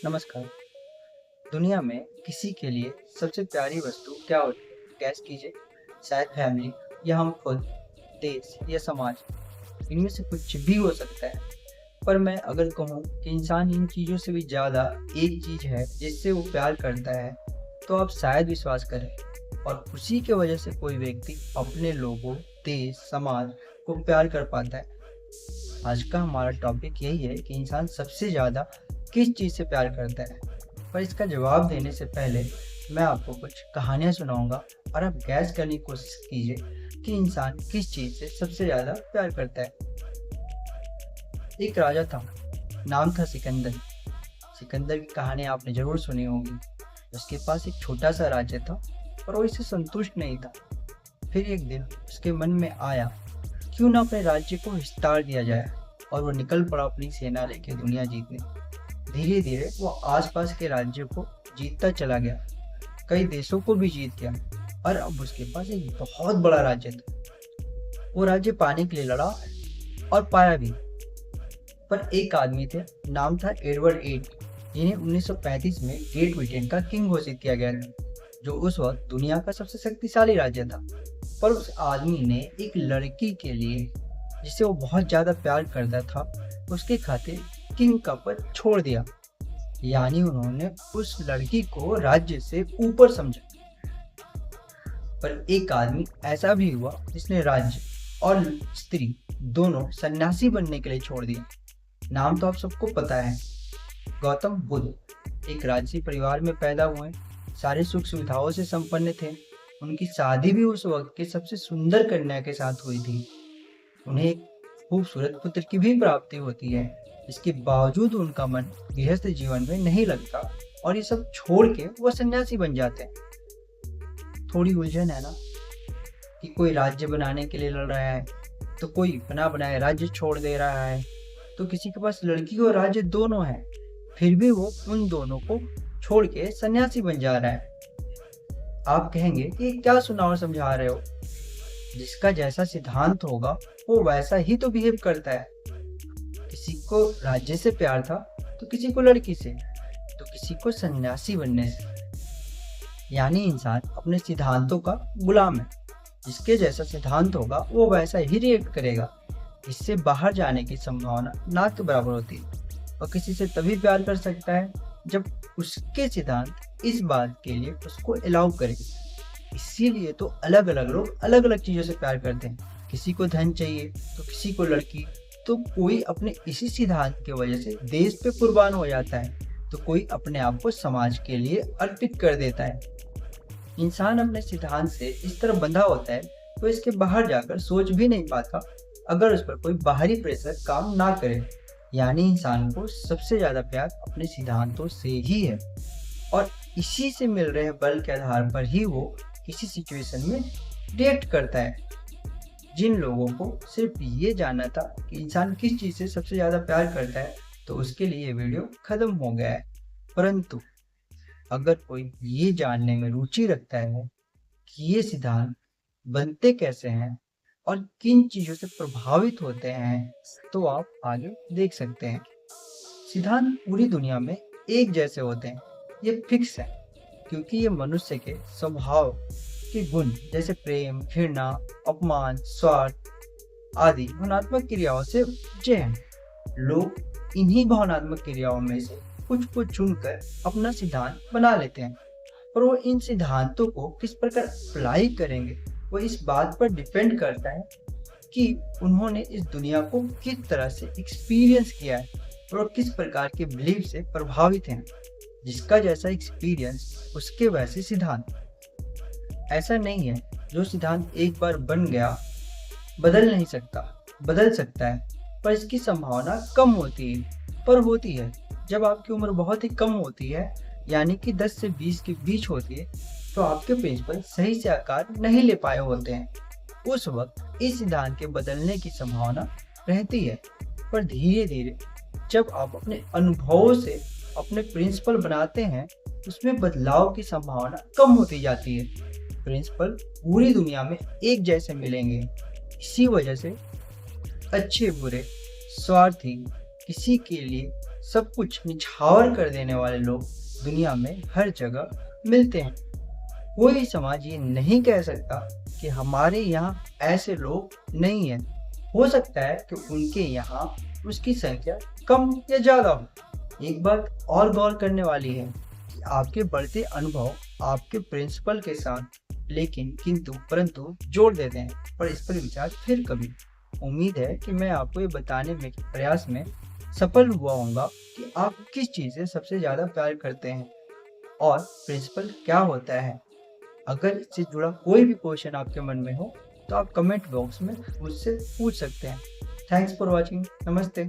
नमस्कार। दुनिया में किसी के लिए सबसे प्यारी वस्तु क्या होती है? गैस कीजिए। शायद फैमिली या हम खुद, देश या समाज, इनमें से कुछ भी हो सकता है। पर मैं अगर कहूँ कि इंसान इन चीज़ों से भी ज़्यादा एक चीज़ है जिससे वो प्यार करता है, तो आप शायद विश्वास करें। और उसी की वजह से कोई व्यक्ति अपने लोगों, देश, समाज को प्यार कर पाता है। आज का हमारा टॉपिक यही है कि इंसान सबसे ज़्यादा किस चीज़ से प्यार करता है। पर इसका जवाब देने से पहले मैं आपको कुछ कहानियाँ सुनाऊंगा और आप गैस करने की कोशिश कीजिए कि इंसान किस चीज़ से सबसे ज़्यादा प्यार करता है। एक राजा था, नाम था सिकंदर। सिकंदर की कहानी आपने ज़रूर सुनी होगी। उसके पास एक छोटा सा राज्य था और वो इससे संतुष्ट नहीं था। फिर एक दिन उसके मन में आया, क्यों ना अपने राज्य को विस्तार दिया जाए, और वो निकल पड़ा अपनी सेना लेके दुनिया जीतने। धीरे धीरे वो आसपास के राज्यों को जीतता चला गया, कई देशों को भी जीत गया और अब उसके पास एक बहुत बड़ा राज्य था। वो राज्य पाने के लिए लड़ा और पाया भी। पर एक आदमी थे, नाम था एडवर्ड एट, जिन्हें 1935 में ग्रेट ब्रिटेन का किंग घोषित किया गया था, जो उस वक्त दुनिया का सबसे शक्तिशाली राज्य था। पर उस आदमी ने एक लड़की के लिए, जिसे वो बहुत ज्यादा प्यार करता था, उसके खातिर किंग का पद छोड़ दिया। यानी उन्होंने उस लड़की को राज्य से ऊपर समझा। पर एक आदमी ऐसा भी हुआ जिसने राज्य और स्त्री दोनों सन्यासी बनने के लिए छोड़ दिया। नाम तो आप सबको पता है, गौतम बुद्ध। एक राजसी परिवार में पैदा हुए, सारे सुख सुविधाओं से संपन्न थे। उनकी शादी भी उस वक्त के सबसे सुंदर कन्या के साथ हुई थी। उन्हें एक खूबसूरत पुत्र की भी प्राप्ति होती है। इसके बावजूद उनका मन गृहस्थ जीवन में नहीं लगता और ये सब छोड़ के वो सन्यासी बन जाते हैं। थोड़ी उलझन है ना, कि कोई राज्य बनाने के लिए लड़ रहा है, तो कोई बना बनाए राज्य छोड़ दे रहा है, तो किसी के पास लड़की और राज्य दोनों है, फिर भी वो उन दोनों को छोड़ के सन्यासी बन जा रहा है। आप कहेंगे कि क्या सुना और समझा रहे हो? जिसका जैसा सिद्धांत होगा वो वैसा ही तो बिहेव करता है। किसी को राज्य से प्यार था, तो किसी को लड़की से, तो किसी को सन्यासी बनने से। यानी इंसान अपने सिद्धांतों का गुलाम है। जिसके जैसा सिद्धांत होगा वो वैसा ही रिएक्ट करेगा। इससे बाहर जाने की संभावना ना के बराबर होती है। और किसी से तभी प्यार कर सकता है जब उसके सिद्धांत इस बात के लिए उसको अलाउ करे। इसीलिए तो अलग अलग लोग अलग अलग चीजों से प्यार करते हैं। किसी को धन चाहिए, तो किसी को लड़की, तो कोई अपने इसी सिद्धांत की वजह से देश पे कुर्बान हो जाता है, तो कोई अपने आप को समाज के लिए अर्पित कर देता है। इंसान अपने सिद्धांत से इस तरह बंधा होता है तो इसके बाहर जाकर सोच भी नहीं पाता अगर उस पर कोई बाहरी प्रेशर काम ना करे। यानी इंसान को सबसे ज्यादा प्यार अपने सिद्धांतों से ही है और इसी से मिल रहे बल के आधार पर ही वो किसी सिचुएशन में रिएक्ट करता है। जिन लोगों को सिर्फ ये जानना था कि इंसान किस चीज से सबसे ज्यादा प्यार करता है, तो उसके लिए ये वीडियो खत्म हो गया है। परंतु अगर कोई ये जानने में रुचि रखता है कि ये सिद्धांत बनते कैसे हैं और किन चीजों से प्रभावित होते हैं, तो आप आगे देख सकते हैं। सिद्धांत पूरी दुनिया में एक जैसे होते हैं, ये फिक्स है, क्योंकि ये मनुष्य के स्वभाव के गुण जैसे प्रेम, घृणा, अपमान, स्वार्थ आदि भावनात्मक क्रियाओं से उपजे हैं। लोग इन्हीं भावनात्मक क्रियाओं में से कुछ को चुनकर अपना सिद्धांत बना लेते हैं, और वो इन सिद्धांतों को किस प्रकार अप्लाई करेंगे वो इस बात पर डिपेंड करता है कि उन्होंने इस दुनिया को किस तरह से एक्सपीरियंस किया है और किस प्रकार के बिलीफ से प्रभावित हैं। जिसका जैसा एक्सपीरियंस उसके वैसे सिद्धांत। ऐसा नहीं है जो सिद्धांत एक बार बन गया बदल नहीं सकता, बदल सकता है, पर इसकी संभावना कम होती है। पर होती है जब आपकी उम्र बहुत ही कम होती है, यानी कि 10 से 20 के बीच होती है, तो आपके प्रिंसिपल सही से आकार नहीं ले पाए होते हैं। उस वक्त इस सिद्धांत के बदलने की संभावना रहती है। पर धीरे धीरे जब आप अपने अनुभवों से अपने प्रिंसिपल बनाते हैं, उसमें बदलाव की संभावना कम होती जाती है। प्रिंसिपल पूरी दुनिया में एक जैसे मिलेंगे। इसी वजह से अच्छे बुरे, स्वार्थी, किसी के लिए सब कुछ निछावर कर देने वाले लोग दुनिया में हर जगह मिलते हैं। कोई समाज ये नहीं कह सकता कि हमारे यहाँ ऐसे लोग नहीं हैं। हो सकता है कि उनके यहाँ उसकी संख्या कम या ज़्यादा हो। एक बात और गौर करने वाली है कि आपके बढ़ते अनुभव आपके प्रिंसिपल के साथ किंतु परंतु जोड़ देते हैं। पर इस पर विचार फिर कभी। उम्मीद है कि मैं आपको ये बताने में प्रयास में सफल हुआ होऊंगा कि आप किस चीज़ से सबसे ज़्यादा प्यार करते हैं और प्रिंसिपल क्या होता है। अगर इससे जुड़ा कोई भी क्वेश्चन आपके मन में हो तो आप कमेंट बॉक्स में मुझसे पूछ सकते हैं। Thanks for watching. नमस्ते।